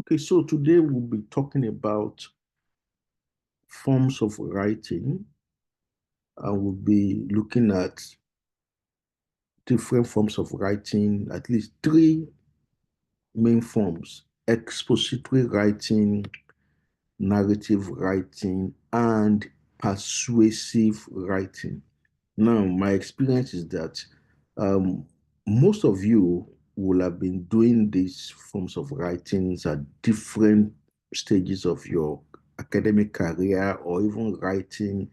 Okay, so today we'll be talking about forms of writing, and we'll be looking at different forms of writing, at least three main forms: expository writing, narrative writing, and persuasive writing. Now, my experience is that um, most of you will have been doing these forms of writings at different stages of your academic career or even writing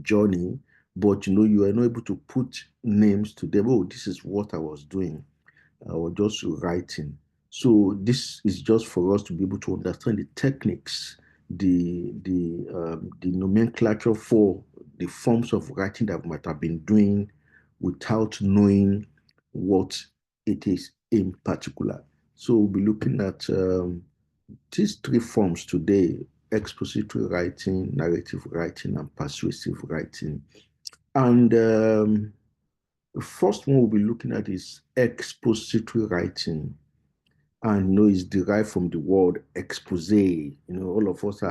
journey, but you are not able to put names to them. Oh, this is what I was doing, or just writing. So this is just for us to be able to understand the techniques, the nomenclature for the forms of writing that we might have been doing without knowing what it is in particular. So we'll be looking at these three forms today: expository writing, narrative writing, and persuasive writing. And the first one we'll be looking at is expository writing. And it's derived from the word expose. All of us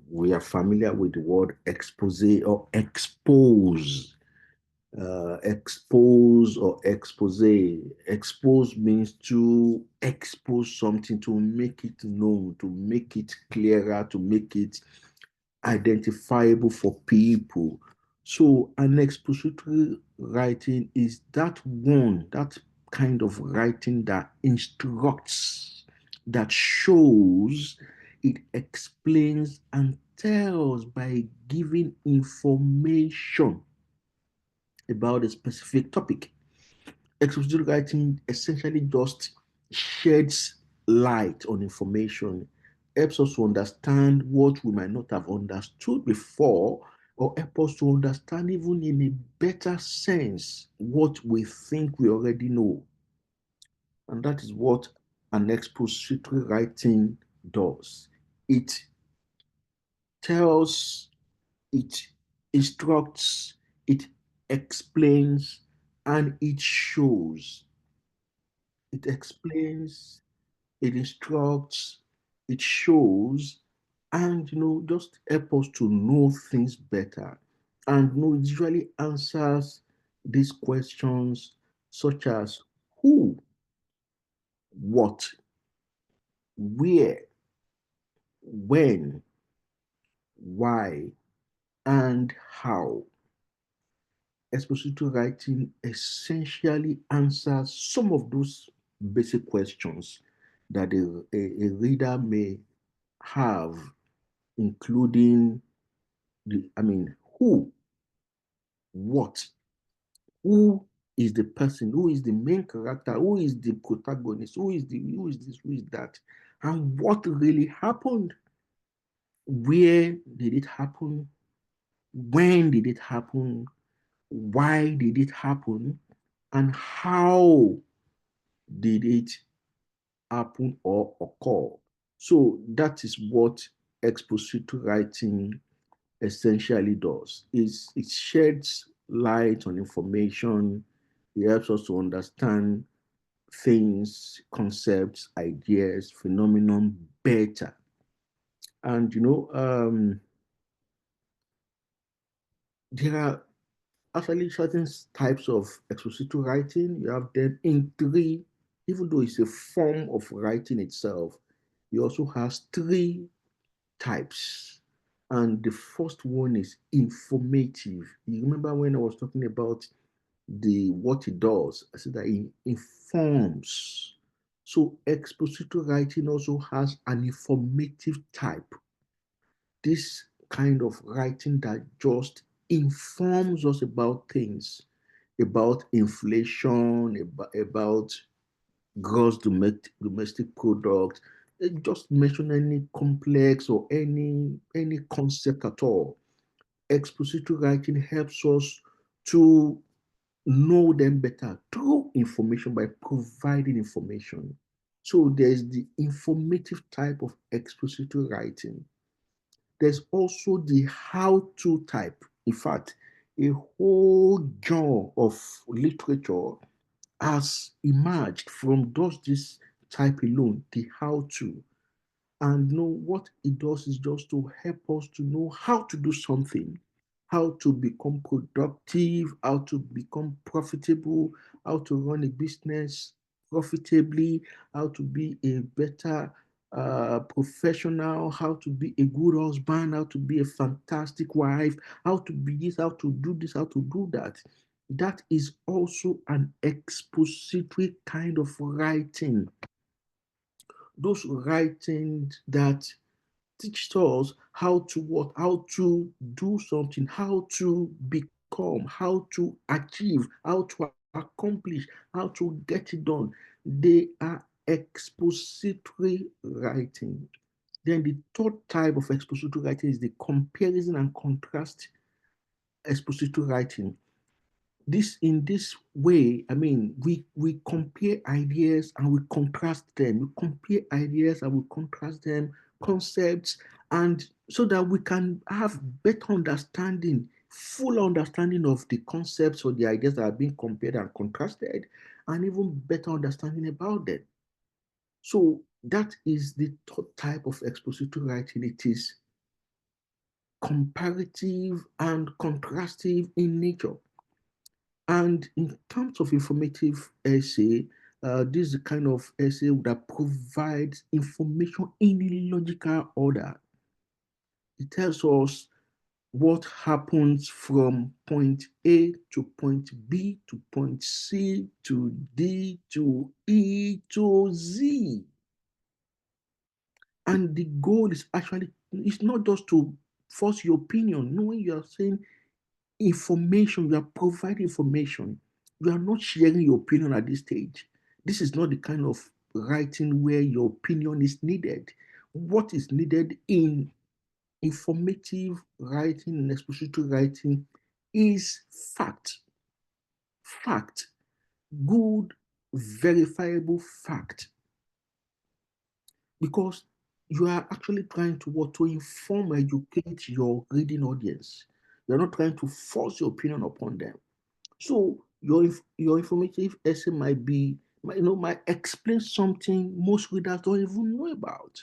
we are familiar with the word expose or expose. Expose or expose. Expose means to expose something, to make it known, to make it clearer, to make it identifiable for people. So, an expository writing is that kind of writing that instructs, that shows, it explains and tells by giving information about a specific topic. Expository writing essentially just sheds light on information, helps us to understand what we might not have understood before, or help us to understand even in a better sense what we think we already know. And that is what an expository writing does. It tells, it instructs, it explains, and it shows. It explains, it instructs, it shows, and just help us to know things better. And it usually answers these questions such as who, what, where, when, why, and how. Expository writing essentially answers some of those basic questions that a reader may have, including who, what, who is the person, who is the main character, who is the protagonist, who is this, who is that, and what really happened, where did it happen, when did it happen, why did it happen, and how did it happen or occur. So that is what expository writing essentially does. It sheds light on information. It helps us to understand things, concepts, ideas, phenomenon better. And there are actually certain types of expository writing. You have them in three, even though it's a form of writing itself, it also has three types. And the first one is informative. You remember when I was talking about the what it does? I said that it informs. So expository writing also has an informative type. This kind of writing that just informs us about things, about inflation, about gross domestic product. Just mention any complex or any concept at all. Expository writing helps us to know them better through information, by providing information. So there's the informative type of expository writing. There's also the how-to type. In fact, a whole genre of literature has emerged from those this type alone, the how to. And know what it does is just to help us to know how to do something, how to become productive, how to become profitable, how to run a business profitably, how to be a better professional, how to be a good husband, how to be a fantastic wife, how to be this, how to do this, how to do that. That is also an expository kind of writing. Those writings that teach us how to what, how to do something, how to become, how to achieve, how to accomplish, how to get it done. They are expository writing. Then the third type of expository writing is the comparison and contrast expository writing. This in this way, I mean, we compare ideas and we contrast them. We compare ideas and we contrast them, concepts, and so that we can have better understanding, full understanding of the concepts or the ideas that are being compared and contrasted, and even better understanding about them. So that is the third type of expository writing. It is comparative and contrastive in nature. And in terms of informative essay, this is the kind of essay that provides information in a logical order. It tells us what happens from point A to point B to point C to D to E to Z. And the goal is actually, it's not just to force your opinion. No, you are saying information, you are providing information. You are not sharing your opinion at this stage. This is not the kind of writing where your opinion is needed. What is needed in informative writing and expository writing is fact. Fact. Good, verifiable fact. Because you are actually trying to what, to inform, educate your reading audience. You're not trying to force your opinion upon them. So your informative essay might explain something most readers don't even know about,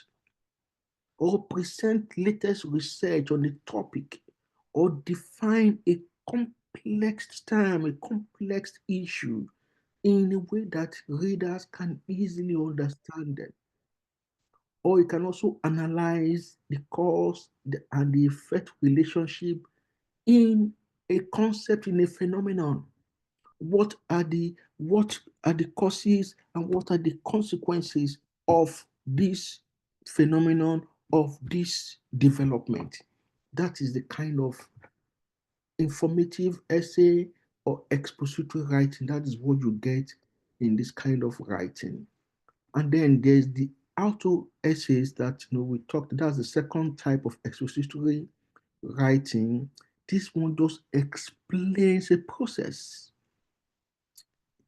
or present latest research on the topic, or define a complex term, a complex issue in a way that readers can easily understand it. Or you can also analyze the cause and the effect relationship in a concept, in a phenomenon. What are the causes and what are the consequences of this phenomenon, of this development? That is the kind of informative essay or expository writing. That is what you get in this kind of writing. And then there's the auto essays that we talked. That's the second type of expository writing. This one just explains a process,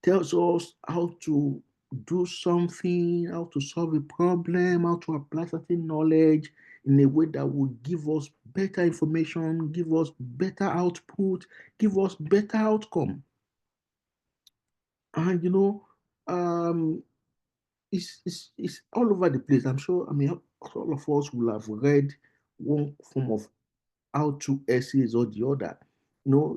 tells us how to do something, how to solve a problem, how to apply certain knowledge in a way that will give us better information, give us better output, give us better outcome. And um, it's all over the place. I'm sure, I mean, all of us will have read one form of how to essays or the other.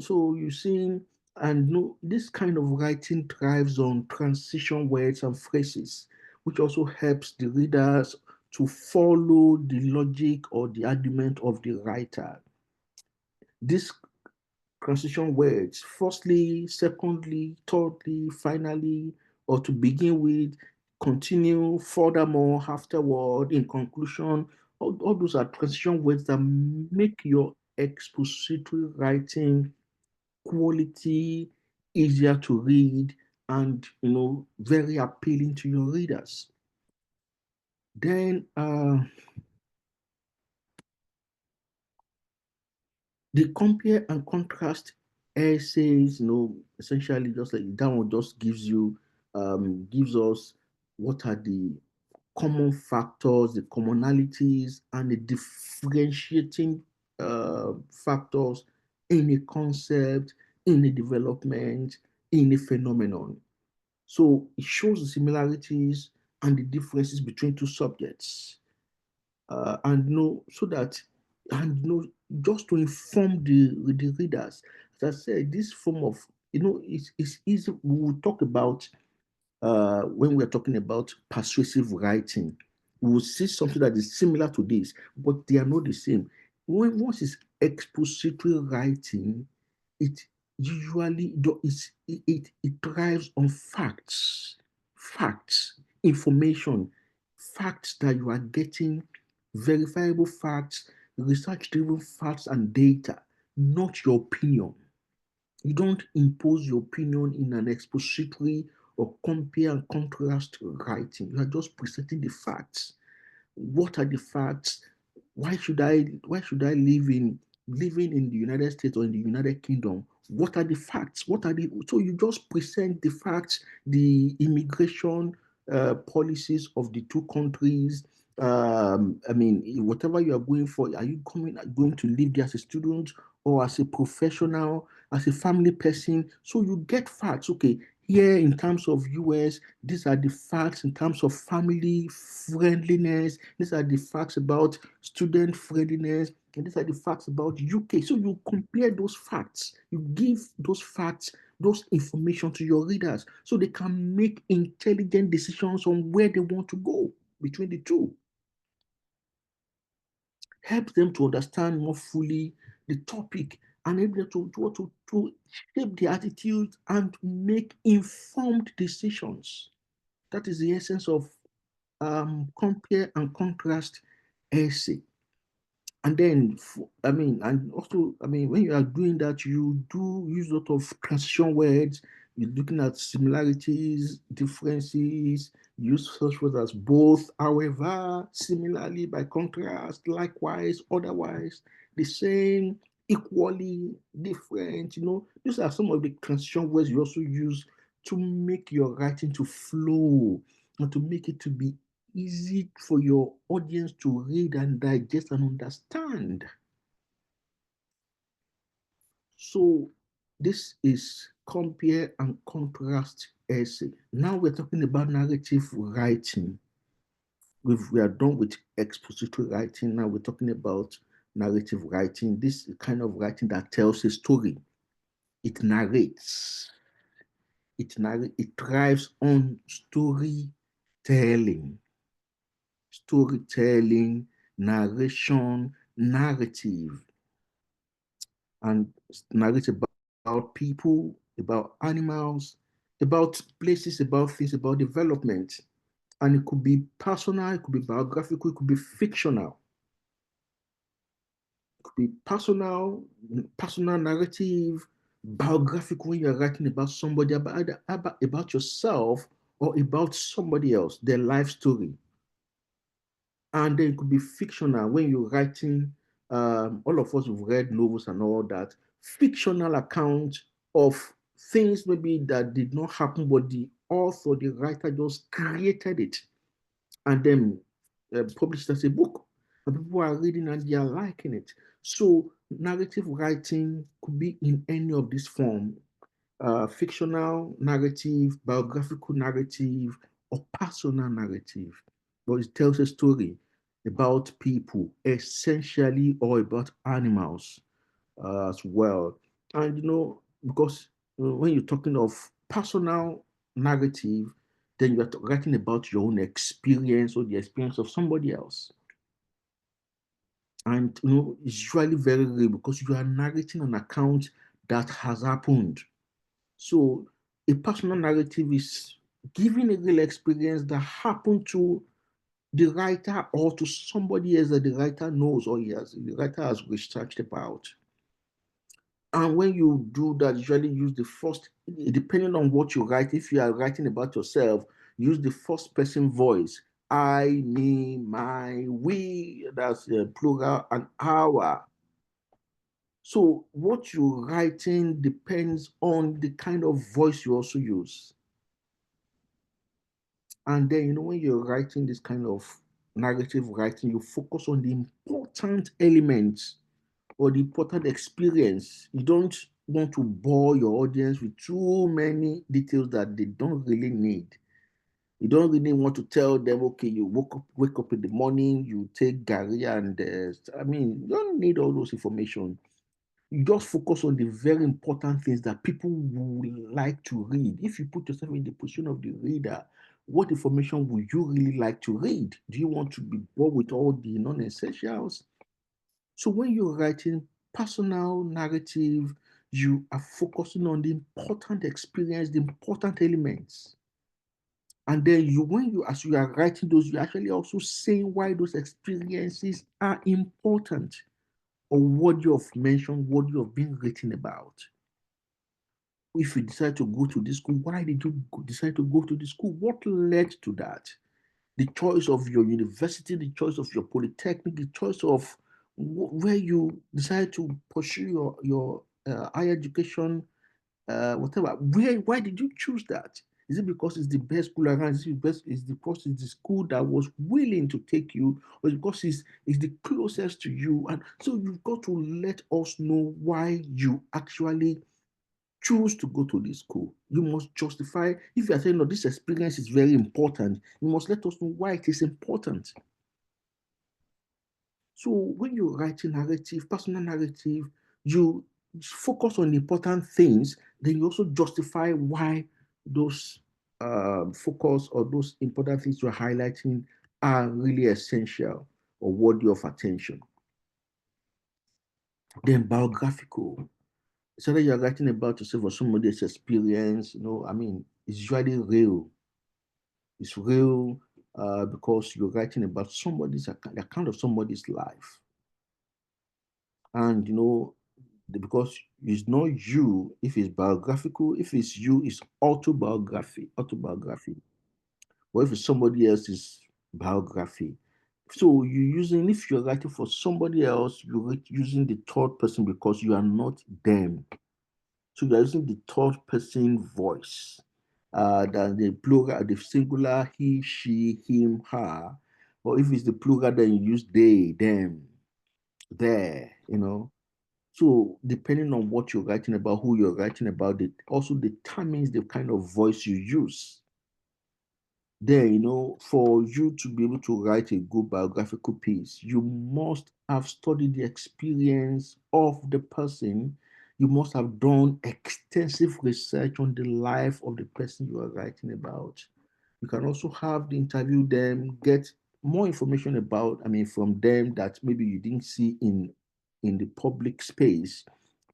So you see, and this kind of writing thrives on transition words and phrases, which also helps the readers to follow the logic or the argument of the writer. This transition words, firstly, secondly, thirdly, finally, or to begin with, continue, furthermore, afterward, in conclusion. All those are transition words that make your expository writing quality, easier to read, and very appealing to your readers. Then the compare and contrast essays, essentially just like that one just gives us what are the common factors, the commonalities, and the differentiating factors in a concept, in a development, in a phenomenon. So it shows the similarities and the differences between two subjects, and so that, and just to inform the readers. As I said, this form of, it's easy. We will talk about, when we're talking about persuasive writing, we will see something that is similar to this, but they are not the same. Once it's expository writing, it usually it thrives on facts, information, facts that you are getting, verifiable facts, research-driven facts and data, not your opinion. You don't impose your opinion in an expository or compare and contrast writing. You are just presenting the facts. What are the facts? Why should I living in the United States or in the United Kingdom? What are the facts? So you just present the facts, the immigration policies of the two countries. I mean, whatever you are going for, are you going to live there as a student or as a professional, as a family person? So you get facts. Okay, here in terms of US, these are the facts in terms of family friendliness. These are the facts about student friendliness. And these are the facts about UK. So you compare those facts. You give those facts, those information to your readers so they can make intelligent decisions on where they want to go between the two. Helps them to understand more fully the topic and able to shape their attitude and make informed decisions. That is the essence of compare and contrast essay. And then, I mean, and also, I mean, when you are doing that, you do use a lot of transition words. You're looking at similarities, differences, use such words as both, however, similarly, by contrast, likewise, otherwise, the same, equally, different. These are some of the transition words you also use to make your writing to flow and to make it to be easy for your audience to read and digest and understand. So this is compare and contrast essay. Now we're talking about narrative writing. We are done with expository writing. Now we're talking about narrative writing. This kind of writing that tells a story. It narrates. It thrives on storytelling, narration, narrative, and narrate about people, about animals, about places, about things, about development. And it could be personal, it could be biographical, it could be fictional. It could be personal narrative, biographical when you're writing about somebody, about yourself or about somebody else, their life story. And then it could be fictional when you're writing. All of us have read novels and all that. Fictional account of things maybe that did not happen, but the author, the writer just created it and then published as a book. And people are reading and they are liking it. So narrative writing could be in any of this form, fictional narrative, biographical narrative, or personal narrative. But it tells a story about people, essentially, or about animals as well. And because when you're talking of personal narrative, then you're writing about your own experience or the experience of somebody else. And it's usually very real because you are narrating an account that has happened. So a personal narrative is giving a real experience that happened to the writer or to somebody else that the writer knows or the writer has researched about. And when you do that, usually use the first, depending on what you write, if you are writing about yourself, use the first person voice. I, me, my, we, that's plural, and our. So what you're writing depends on the kind of voice you also use. And then, when you're writing this kind of narrative writing, you focus on the important elements or the important experience. You don't want to bore your audience with too many details that they don't really need. You don't really want to tell them, okay, you wake up in the morning, you take Gary, and you don't need all those information. You just focus on the very important things that people would like to read. If you put yourself in the position of the reader, what information would you really like to read? Do you want to be bored with all the non-essentials? So when you're writing personal narrative, you are focusing on the important experience, the important elements. And then as you are writing those, you're actually also saying why those experiences are important or worthy of mention, worthy of being written about. If you decide to go to this school, why did you decide to go to this school? What led to that? The choice of your university, the choice of your polytechnic, the choice of where you decide to pursue your higher education, whatever. Why did you choose that? Is it because it's the best school around? Is it because it's the school that was willing to take you, or because it's the closest to you? And so you've got to let us know why you actually choose to go to this school. You must justify. If you are saying, no, this experience is very important, you must let us know why it is important. So when you're writing narrative, personal narrative, you focus on important things, then you also justify why those focus or those important things you're highlighting are really essential or worthy of attention. Then biographical. So that you're writing about yourself or somebody's experience, it's usually real. It's real because you're writing about somebody's account of somebody's life. And because it's not you, if it's biographical, if it's you, it's autobiography. Or if it's somebody else's biography. So if you're writing for somebody else, you're using the third person because you are not them. So you're using the third person voice. Than the plural, the singular, he, she, him, her. Or if it's the plural, then you use they, them, there. So depending on what you're writing about, who you're writing about, it also determines the kind of voice you use. Then, for you to be able to write a good biographical piece, you must have studied the experience of the person. You must have done extensive research on the life of the person you are writing about. You can also have the interview them, get more information from them that maybe you didn't see in the public space,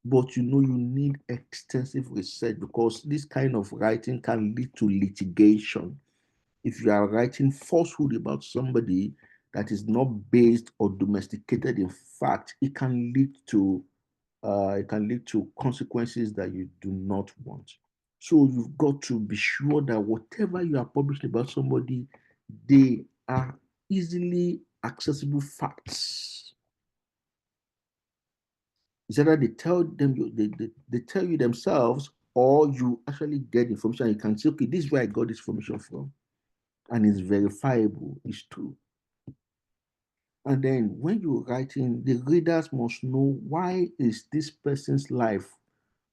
but you need extensive research because this kind of writing can lead to litigation. If you are writing falsehood about somebody that is not based or domesticated in fact, it can lead to consequences that you do not want. So you've got to be sure that whatever you are publishing about somebody, they are easily accessible facts. It's either they tell you themselves, or you actually get information and you can say, okay, this is where I got this information from. And it's verifiable, it's true. And then when you're writing, the readers must know, why is this person's life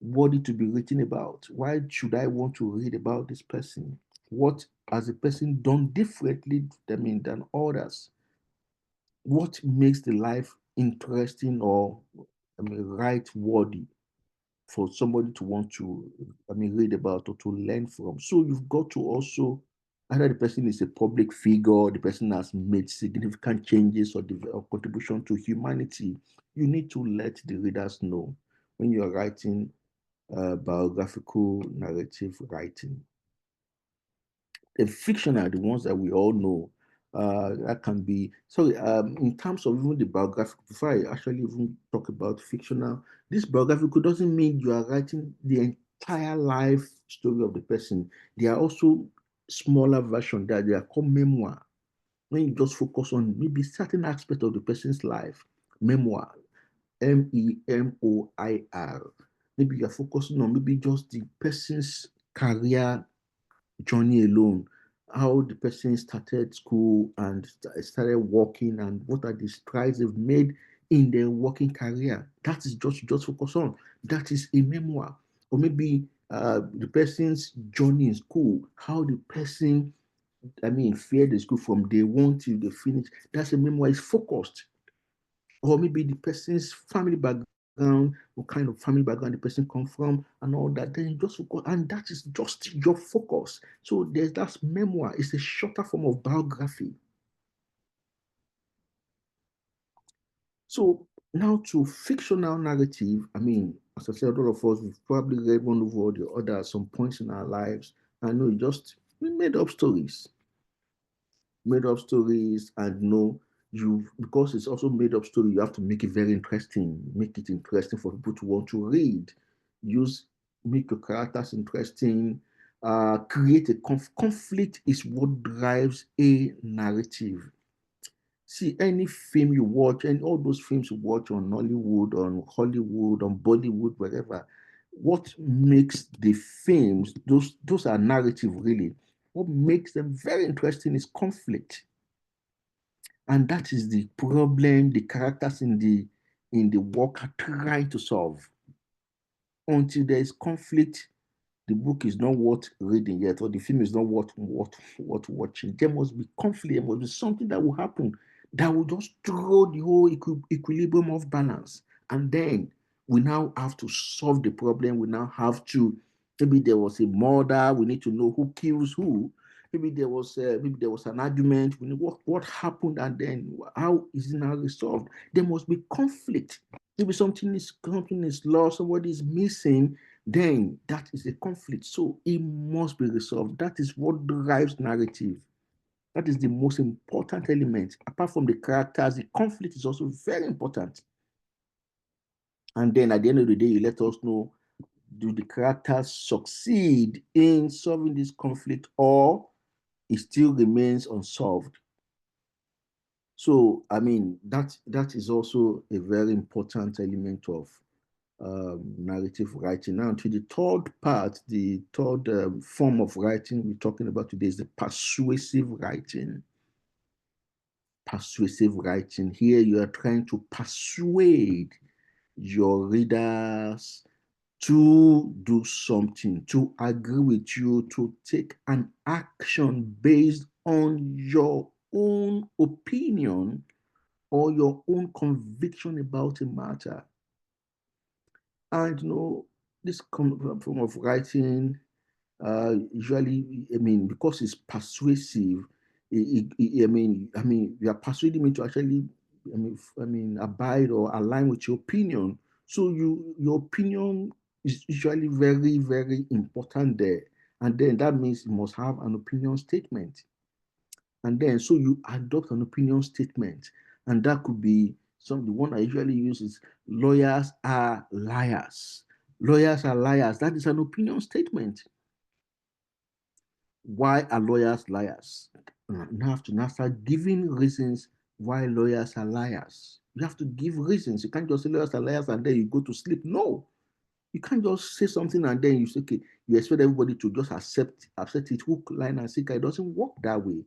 worthy to be written about? Why should I want to read about this person? What has the person done differently than others? What makes the life interesting or right worthy for somebody to want to read about or to learn from? So you've got to also, either the person is a public figure, the person has made significant changes or contribution to humanity. You need to let the readers know when you're writing biographical narrative writing. The fictional, the ones that we all know, that can be, sorry, in terms of even the biographical, before I actually even talk about fictional, this biographical doesn't mean you are writing the entire life story of the person. There are also smaller versions that they are called memoir. When you just focus on maybe certain aspect of the person's life, memoir, MEMOIR. Maybe you're focusing on maybe just the person's career journey alone, how the person started school and started working, and what are the strides they've made in their working career. That is just focus on. That is a memoir. Or maybe the person's journey in school, how the person fear the school from day one till they finish. That's a memoir is focused. Or maybe the person's family background, what kind of family background the person come from, and all that. Then you just focus, and that is just your focus. So there's that memoir. It's a shorter form of biography. So now to fictional narrative, as I said, all of us, we've probably read one over the other at some points in our lives. I know we made up stories, and you, because it's also made up story, you have to make it very interesting, make it interesting for people to want to read. Use Make your characters interesting. Create a conflict is what drives a narrative. See, any film you watch, and all those films you watch on Nollywood, on Hollywood, on Bollywood, wherever, what makes the films, those are narrative really. What makes them very interesting is conflict. And that is the problem the characters in the work are trying to solve. Until there is conflict, the book is not worth reading yet, or the film is not worth watching. There must be conflict. There must be something that will happen that will just throw the whole equilibrium of balance. And then we now have to solve the problem. We now have to, maybe there was a murder. We need to know who kills who. Maybe there was an argument. We know what happened, and then how is it now resolved. There must be conflict. Maybe something is lost, somebody is missing, then that is a conflict. So it must be resolved. That is what drives narrative. That is the most important element. Apart from the characters, the conflict is also very important. And then at the end of the day, you let us know, do the characters succeed in solving this conflict, or it still remains unsolved? So, that is also a very important element of narrative writing. Now, to the third part, the third form of writing we're talking about today is the persuasive writing. Persuasive writing. Here, you are trying to persuade your readers to do something, to agree with you, to take an action based on your own opinion or your own conviction about a matter. And this form of writing, usually, because it's persuasive, you are persuading me to actually, abide or align with your opinion. So your opinion is usually very, very important there. And then that means you must have an opinion statement. And then so you adopt an opinion statement, and that could be the one I usually use is lawyers are liars. Lawyers are liars. That is an opinion statement. Why are lawyers liars? You have to now start giving reasons why lawyers are liars. You have to give reasons. You can't just say lawyers are liars and then you go to sleep. No, you can't just say something and then you say, okay, you expect everybody to just accept it hook, line, and sinker. It doesn't work that way.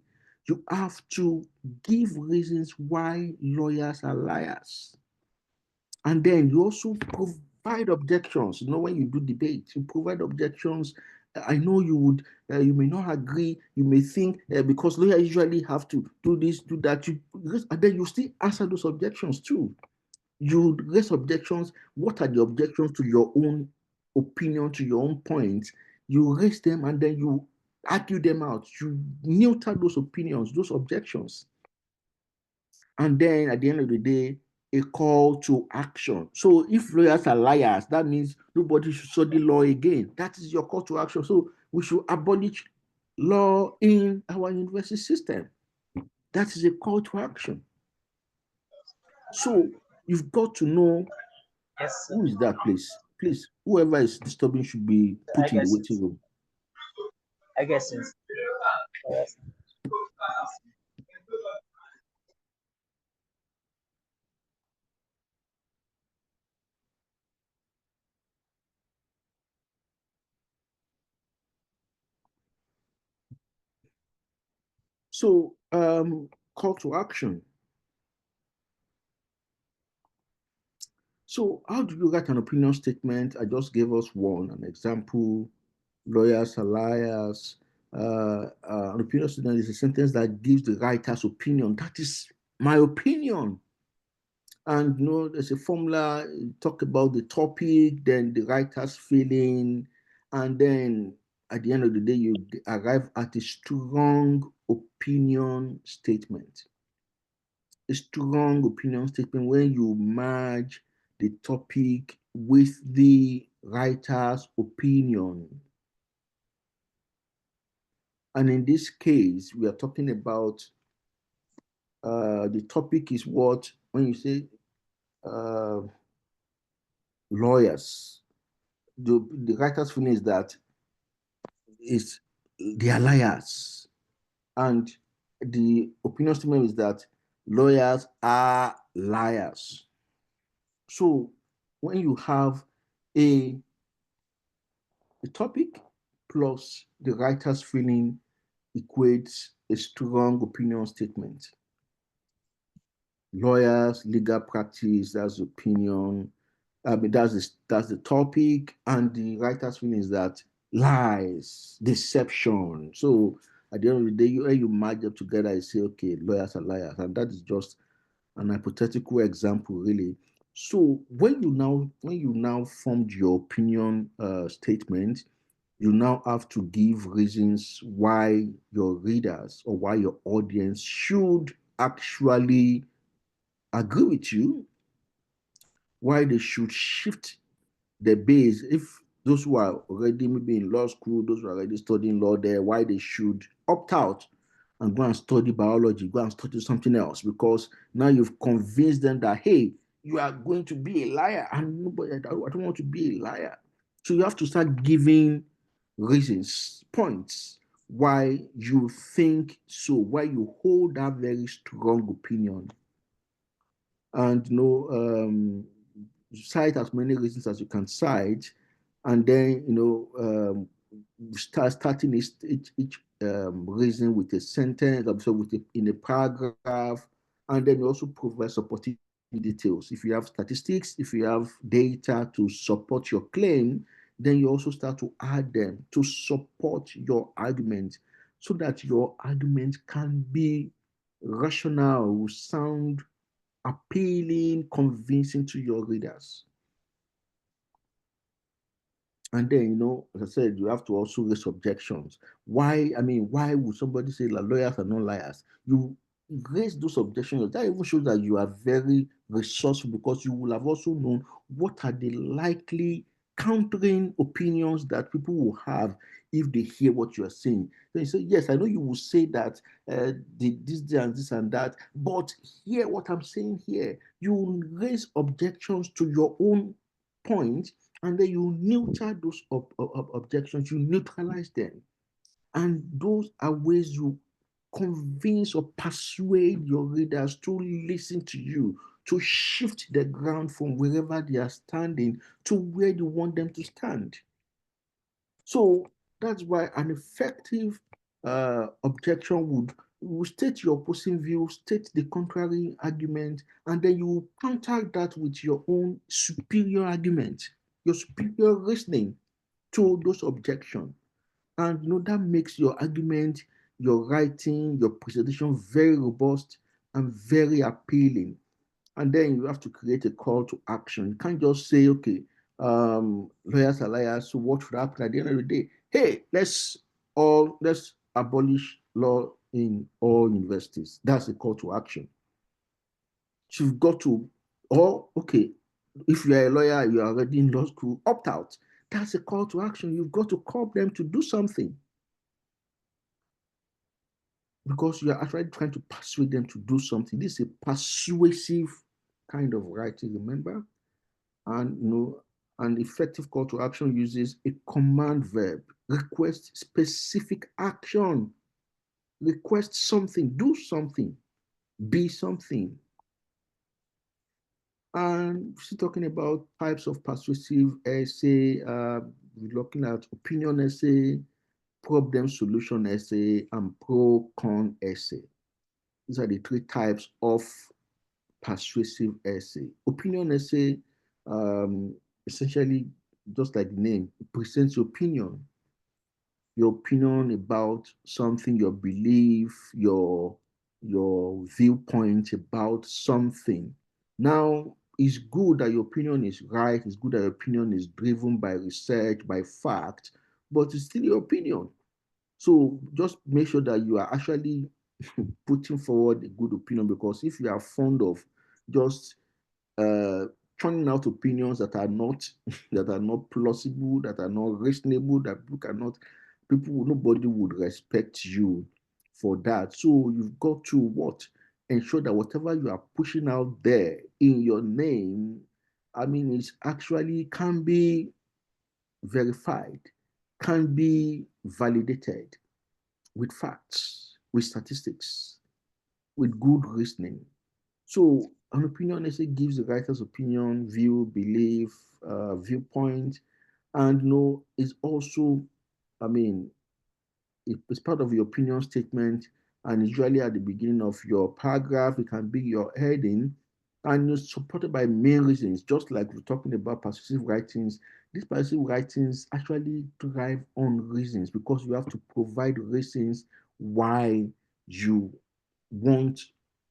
You have to give reasons why lawyers are liars. And then you also provide objections. When you do debate, you provide objections. I know you may not agree. You may think because lawyers usually have to do this, do that. And then you still answer those objections too. You raise objections. What are the objections to your own opinion, to your own points? You raise them and then you argue them out. You neuter those opinions, those objections. And then at the end of the day, a call to action. So if lawyers are liars, that means nobody should study law again. That is your call to action. So we should abolish law in our university system. That is a call to action. So you've got to know Yes, sir. who is that, please. Please, whoever is disturbing should be I put in the guess waiting it's. room. I guess it's. Yes. So call to action. So how do you write an opinion statement? I just gave us an example. Lawyers are liars. An opinion statement is a sentence that gives the writer's opinion. That is my opinion. And there's a formula, talk about the topic, then the writer's feeling, and then at the end of the day, you arrive at a strong opinion statement. A strong opinion statement when you merge the topic with the writer's opinion. And in this case, we are talking about the topic is what, when you say uh, lawyers, the writer's feeling is that is they are liars. And the opinion statement is that lawyers are liars. So when you have a, a topic plus the writer's feeling equates a strong opinion statement. Lawyers, legal practice, that's opinion. I mean, that's the topic, and the writer's feeling is that lies, deception. So at the end of the day, when you merge them together, you say, okay, lawyers are liars, and that is just an hypothetical example, really. So when you now formed your opinion statement, you now have to give reasons why your readers or why your audience should actually agree with you, why they should shift the base. If those who are already maybe in law school, those who are already studying law there, why they should opt out and go and study biology, go and study something else, because now you've convinced them that, hey, you are going to be a liar, and nobody, I don't want to be a liar. So you have to start giving reasons, points why you think so, why you hold that very strong opinion. And cite as many reasons as you can cite, and then starting each reason with a sentence, also in a paragraph, and then you also provide supporting details. If you have statistics, if you have data to support your claim, then you also start to add them to support your argument, so that your argument can be rational, sound, appealing, convincing to your readers. And then, as I said, you have to also raise objections. Why would somebody say that lawyers are not liars? You raise those objections. That even shows that you are very resourceful, because you will have also known what are the likely countering opinions that people will have if they hear what you are saying. Then you say, yes, I know you will say that this and that, but hear what I'm saying here. You raise objections to your own point, and then you neuter those objections, you neutralize them. And those are ways you convince or persuade your readers to listen to you, to shift the ground from wherever they are standing to where you want them to stand. So that's why an effective objection would state your opposing view, state the contrary argument, and then you counter that with your own superior argument, your superior reasoning to those objections. And that makes your argument, your writing, your presentation very robust and very appealing. And then you have to create a call to action. You can't just say, okay, lawyers are liars, so what should happen at the end of the day? Hey, let's abolish law in all universities. That's a call to action. So you've got to, or okay, if you are a lawyer, you are already in law school, opt out. That's a call to action. You've got to call them to do something, because you are actually trying to persuade them to do something. This is a persuasive kind of writing, remember? And an effective call to action uses a command verb, request specific action, request something, do something, be something. And still talking about types of persuasive essay, we're looking at opinion essay, problem solution essay, and pro-con essay. These are the three types of persuasive essay. Opinion essay, essentially, just like the name, it presents your opinion. your opinion about something, your belief, your viewpoint about something. Now, it's good that your opinion is right, it's good that your opinion is driven by research, by fact, but it's still your opinion. So just make sure that you are actually putting forward a good opinion, because if you are fond of just uh, turning out opinions that are not that are not plausible, that are not reasonable, that people nobody would respect you for that. So you've got to what ensure that whatever you are pushing out there in your name, I mean, it's actually can be verified, can be validated with facts, with statistics, with good reasoning. So an opinion essay gives the writer's opinion, view, belief, viewpoint, and is also, I mean, it's part of your opinion statement, and usually at the beginning of your paragraph. It can be your heading, and it's supported by main reasons. Just like we're talking about persuasive writings, these persuasive writings actually thrive on reasons, because you have to provide reasons why you want,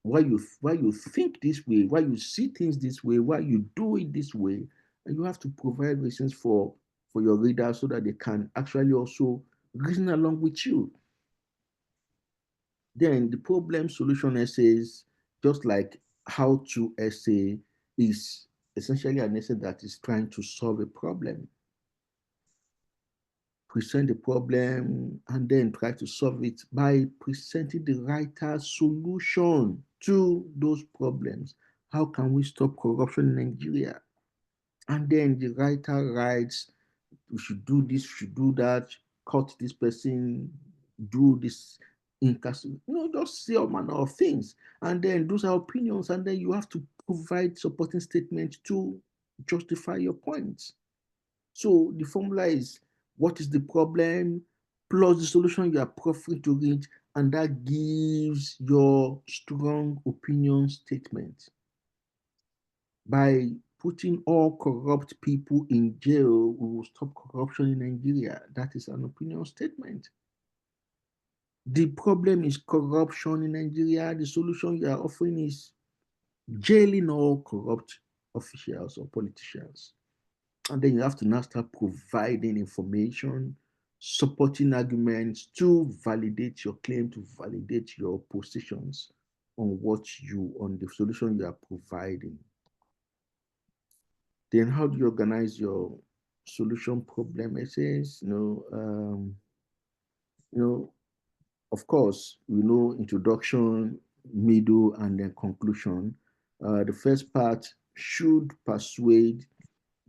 why you think this way, why you see things this way, why you do it this way, and you have to provide reasons for your readers so that they can actually also reason along with you. Then the problem solution essays, just like how to essay, is essentially an essay that is trying to solve a problem, present the problem, and then try to solve it by presenting the writer's solution to those problems. How can we stop corruption in Nigeria? And then the writer writes, we should do this, we should do that, cut this person, do this, just say all manner of things. And then those are opinions, and then you have to provide supporting statements to justify your points. So the formula is, what is the problem plus the solution you are offering to it, and that gives your strong opinion statement. By putting all corrupt people in jail, we will stop corruption in Nigeria. That is an opinion statement. The problem is corruption in Nigeria. The solution you are offering is jailing all corrupt officials or politicians. And then you have to now start providing information, supporting arguments to validate your claim, to validate your positions on the solution you are providing. Then how do you organize your solution problem essays? You know, of course, introduction, middle, and then conclusion. The first part should persuade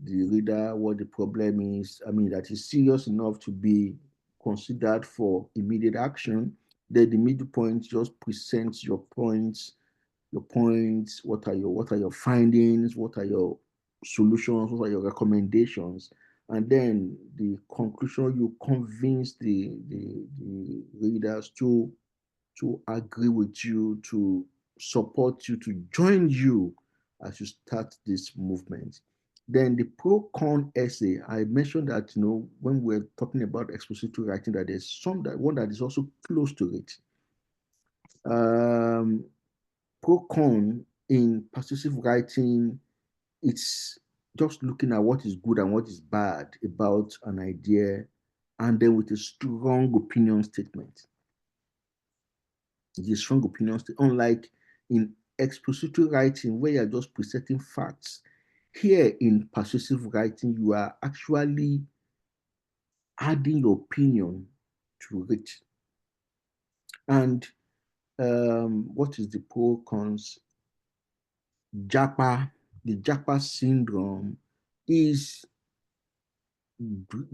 the reader what the problem is. I mean, that is serious enough to be considered for immediate action. Then the middle point just presents your points, what are your findings, what are your solutions, what are your recommendations, and then the conclusion, you convince the readers to agree with you, to support you, to join you as you start this movement. Then the pro-con essay, I mentioned that when we're talking about expository writing, that there's one that is also close to it. um, Pro-con in persuasive writing, it's just looking at what is good and what is bad about an idea, and then with a strong opinion statement. It's a strong opinion statement, unlike in expository writing where you're just presenting facts. Here in persuasive writing, you are actually adding your opinion to it. And what is the pro cons? Japa, the Japa syndrome is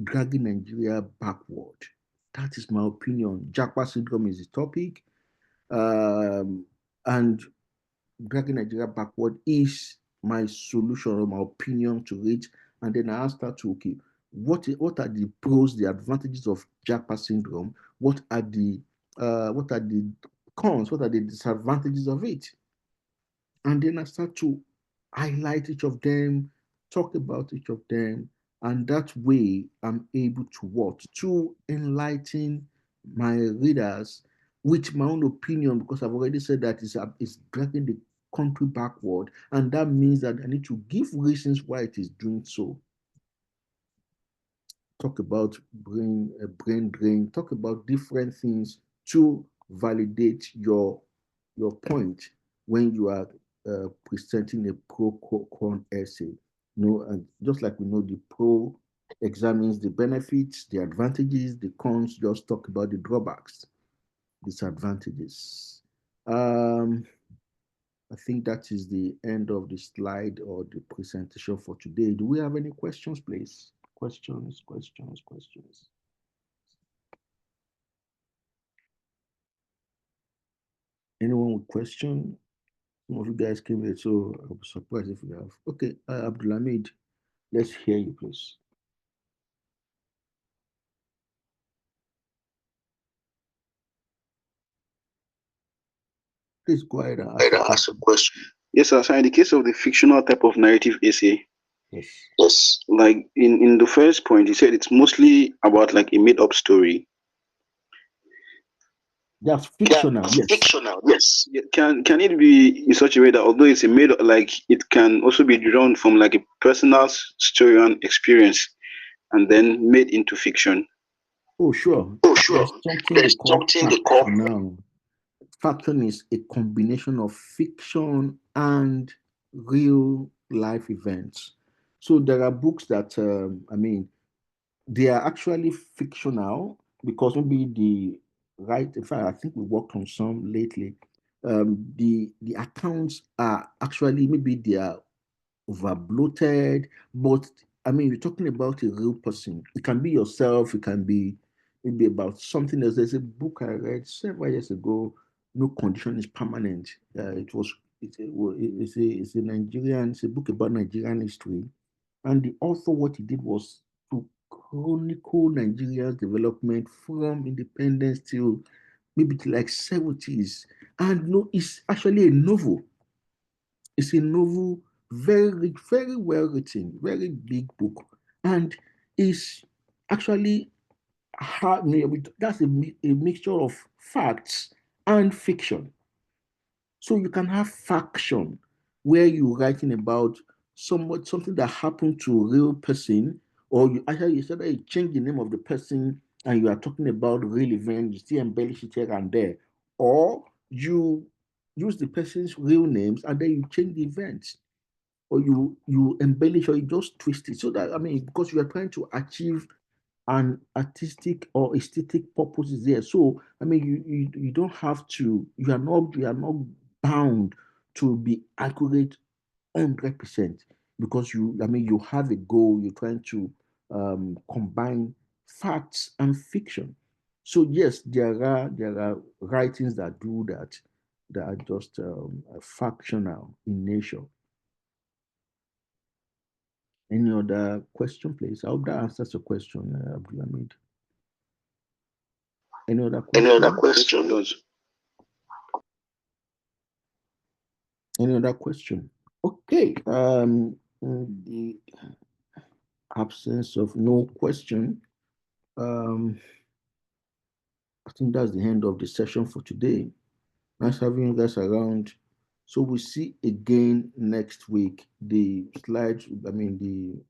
dragging Nigeria backward. That is my opinion. Japa syndrome is the topic, and dragging Nigeria backward is my solution or my opinion to it. And then I asked her to, okay, what are the pros, the advantages of Japa syndrome? What are the cons? What are the disadvantages of it? And then I start to highlight each of them, talk about each of them, And that way, I'm able to what? To enlighten my readers with my own opinion, because I've already said that it's dragging the country backward. And that means that I need to give reasons why it is doing so. Talk about brain drain, talk about different things to validate your point when you are presenting a pro-con essay. And just like we know, the pro examines the benefits, the advantages, the cons just talk about the drawbacks, disadvantages. I think that is the end of the slide or the presentation for today. Do we have any questions, please? Questions, questions, questions. Anyone with question? Some of you guys came here, so I'll be surprised if we have. Okay, Abdulhamid, let's hear you, please. Please go ahead and ask a question. Yes, sir. So in the case of the fictional type of narrative essay, Yes. yes, like in the first point, you said it's mostly about like a made up story. That's fictional, yes. Fictional, yes. Can it be in such a way that although it's a made like it can also be drawn from like a personal story and experience and then made into fiction? Oh, sure. Oh, There's sure. something they There's call something they call. faction now. Faction is a combination of fiction and real life events. So there are books that, they are actually fictional because maybe in fact, I think we worked on some lately. The accounts are actually, maybe they are over bloated, but I mean, you're talking about a real person. It can be yourself, it can be maybe about something else. There's a book I read several years ago, No Condition is Permanent. It's a Nigerian, it's a book about Nigerian history. And the author, what he did was to chronicle Nigeria's development from independence till maybe to like 70s. And no, it's actually a novel. It's a novel, very, very well written, very big book. And it's actually hard, that's a mixture of facts and fiction. So you can have faction where you're writing about something that happened to a real person, or you said that you change the name of the person and you are talking about real event, you still embellish it here and there, or you use the person's real names and then you change the events, or you embellish or you just twist it so that because you are trying to achieve an artistic or aesthetic purpose is there. So you don't have to, you are not bound to be accurate 100% because you have a goal, you're trying to combine facts and fiction. So yes, there are writings that do that, that are just factional in nature. Any other question, please? I hope that answers your question, Abdulhamid. Any other Any other question? question? Any other question? Okay. In the absence of no question, I think that's the end of the session for today. Nice having you guys around. So we see again next week. The slides, the